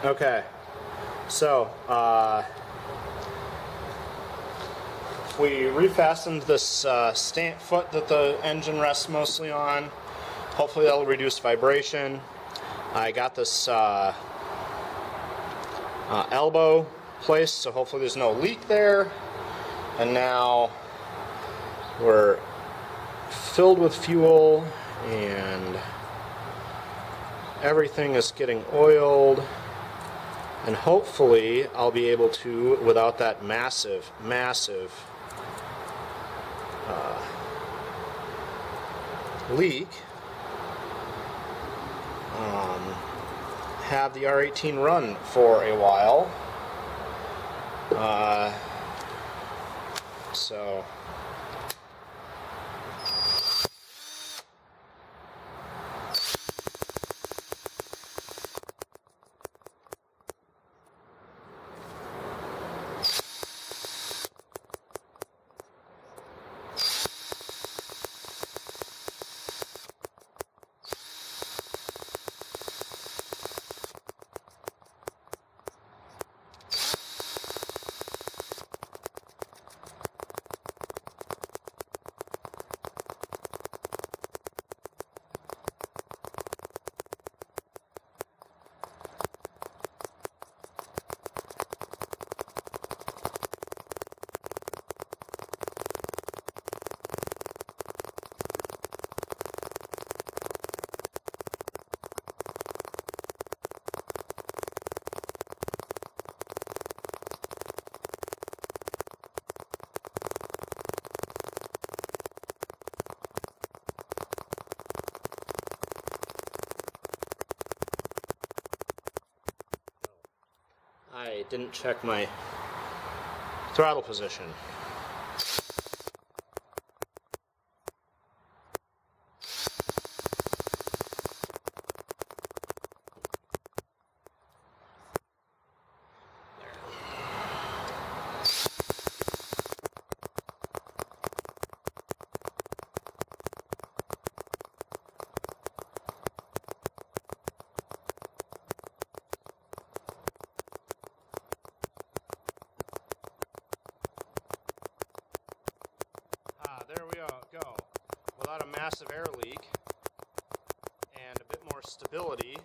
Okay, so we refastened this foot that the engine rests mostly on. Hopefully that'll reduce vibration. I got this elbow placed, so hopefully there's no leak there. And now we're filled with fuel and everything is getting oiled. And hopefully I'll be able to, without that massive leak, have the R18 run for a while. So I didn't check my throttle position. There we go. Without a massive air leak and a bit more stability,